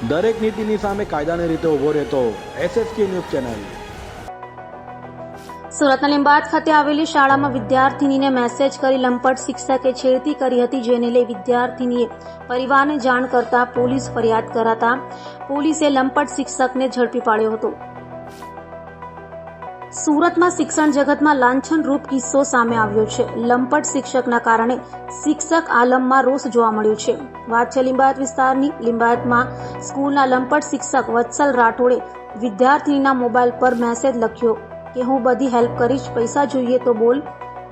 દરેક નીતિની સામે કાયદાની રીતે ઊભો રહેતો SSK ન્યૂઝ ચેનલ। સુરતના લીંબાયત ખાતે આવેલી શાળામાં વિદ્યાર્થીનીને મેસેજ કરી લંપટ શિક્ષકે છેડતી કરી હતી, જેને લઈ વિદ્યાર્થીનીએ પરિવારને જાણ કરતા પોલીસ ફરિયાદ કરાતા પોલીસે લંપટ શિક્ષકને ઝડપી પાડ્યો હતો। સુરતમાં શિક્ષણ જગતમાં લાંછનરૂપ કિસ્સો સામે આવ્યો છે। લંપટ શિક્ષકના કારણે શિક્ષક આલમમાં રોષ જોવા મળ્યો છે। વાત છે લીંબાયત વિસ્તારની। લીંબાયતમાં સ્કૂલના લંપટ શિક્ષક વત્સલ રાઠોડે વિદ્યાર્થીનીના મોબાઈલ પર મેસેજ લખ્યો કે હું બધી હેલ્પ કરીશ, પૈસા જોઈએ તો બોલ,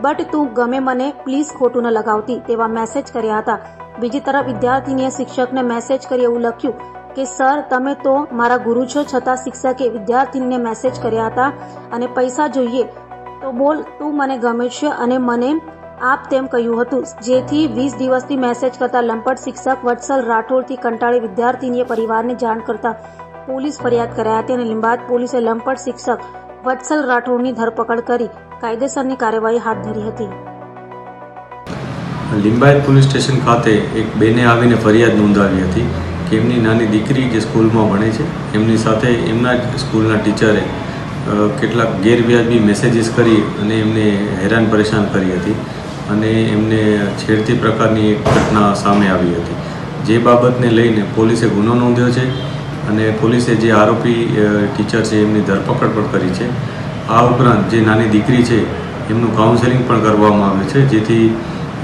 બટ તું ગમે મને પ્લીઝ ખોટું ન લગાવતી તેવા મેસેજ કર્યા હતા। બીજી તરફ વિદ્યાર્થીનીએ શિક્ષકને મેસેજ કરી એવું લખ્યું કે સર તમે તો મારા ગુરુ છો, છતાં શિક્ષકે વિદ્યાર્થીનીને મેસેજ કર્યા હતા અને પૈસા જોઈએ તો બોલ, તું મને ગમે છે અને મને આપ તેમ કહ્યું હતું, જેથી 20 દિવસથી મેસેજ કરતા લંપટ શિક્ષક વત્સલ રાઠોડથી કંટાળી વિદ્યાર્થીનીએ પરિવારને જાણ કરતા પોલીસ ફરિયાદ કરાઈ હતી અને લીંબાયત પોલીસે લંપટ શિક્ષક વત્સલ રાઠોડની ધરપકડ કરી કાયદેસરની કાર્યવાહી હાથ ધરી હતી। લીંબાયત પોલીસ સ્ટેશન ખાતે એક બેને આવીને ફરિયાદ નોંધાવી હતી કે એમની નાની દીકરી જે સ્કૂલમાં ભણે છે એમની સાથે એમના જ સ્કૂલના ટીચરે કેટલાક ગેરવ્યાજબી મેસેજીસ કરી અને એમને હેરાન પરેશાન કરી હતી અને એમને છેડતી પ્રકારની એક ઘટના સામે આવી હતી, જે બાબતને લઈને પોલીસે ગુનો નોંધ્યો છે અને પોલીસે જે આરોપી ટીચર છે એમની ધરપકડ પણ કરી છે। આ ઉપરાંત જે નાની દીકરી છે એમનું કાઉન્સેલિંગ પણ કરવામાં આવે છે, જેથી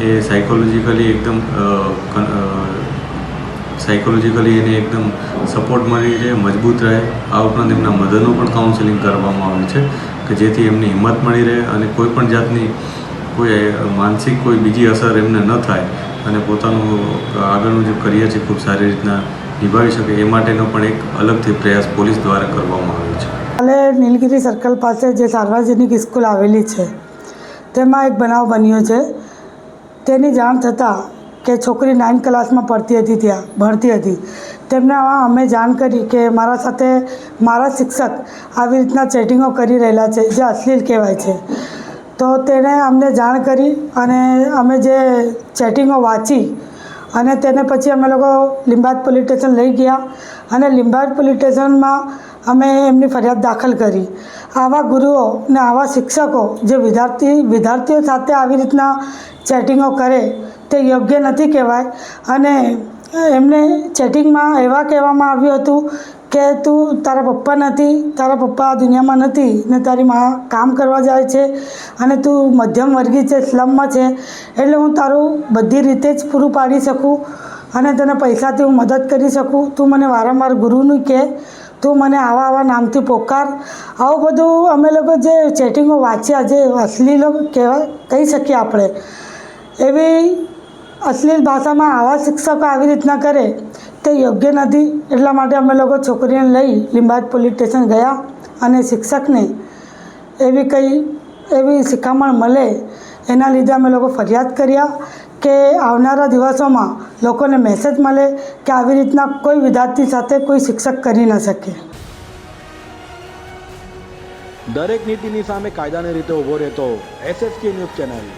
એ સાયકોલોજીકલી એને એકદમ સપોર્ટ મળી રહે, મજબૂત રહે। આ ઉપરાંત એમના મધરનું પણ કાઉન્સેલિંગ કરવામાં આવે છે કે જેથી એમની હિંમત મળી રહે અને કોઈ પણ જાતની કોઈ માનસિક કોઈ બીજી અસર એમને ન થાય અને પોતાનું આગળનું જે કરિયર છે ખૂબ સારી રીતના નિભાવી શકે, એ માટેનો પણ એક અલગથી પ્રયાસ પોલીસ દ્વારા કરવામાં આવ્યો છે। કાલે નીલગિરી સર્કલ પાસે જે સાર્વજનિક સ્કૂલ આવેલી છે તેમાં એક બનાવ બન્યો છે। તેની જાણ થતાં કે છોકરી 9th ક્લાસમાં ભણતી હતી, તેમને અમે જાણ કરી કે મારા સાથે મારા શિક્ષક આવી રીતના ચેટિંગો કરી રહેલા છે જે અશ્લીલ કહેવાય છે। તો તેણે અમને જાણ કરી અને અમે જે ચેટિંગો વાંચી અને તેને પછી અમે લોકો લીંબાયત પોલીસ સ્ટેશન લઈ ગયા અને લીંબાયત પોલીસ સ્ટેશનમાં અમે એમની ફરિયાદ દાખલ કરી। આવા ગુરુઓ ને આવા શિક્ષકો જે વિદ્યાર્થીઓ સાથે આવી રીતના ચેટિંગો કરે તે યોગ્ય નથી કહેવાય અને એમને ચેટિંગમાં એવા કહેવામાં આવ્યું હતું કે તું તારા પપ્પા નથી, તારા પપ્પા આ દુનિયામાં નથી ને તારી માં કામ કરવા જાય છે અને તું મધ્યમ વર્ગી છે, સ્લમમાં છે, એટલે હું તારું બધી રીતે જ પૂરું પાડી શકું અને તને પૈસાથી હું મદદ કરી શકું। તું મને વારંવાર ગુરુનું કહે, તું મને આવા નામથી પોકાર। આવું બધું અમે લોકો જે ચેટિંગો વાંચ્યા, જે અશ્લીલો કહી શકીએ આપણે, એવી અશ્લીલ ભાષામાં આવા શિક્ષકો આવી રીતના કરે તે યોગ્ય નથી। એટલા માટે અમે લોકો છોકરીને લઈ લીંબાયત પોલીસ સ્ટેશન ગયા અને શિક્ષકને એવી શિખામણ મળે એના લીધે અમે લોકો ફરિયાદ કર્યા કે આવનારા દિવસોમાં લોકોને મેસેજ મળે કે આવી રીતના કોઈ વિદ્યાર્થી સાથે કોઈ શિક્ષક કરી ન શકે। દરેક નીતિની સામે કાયદાની રીતે ઊભો રહેતો SSK ન્યૂઝ ચેનલ।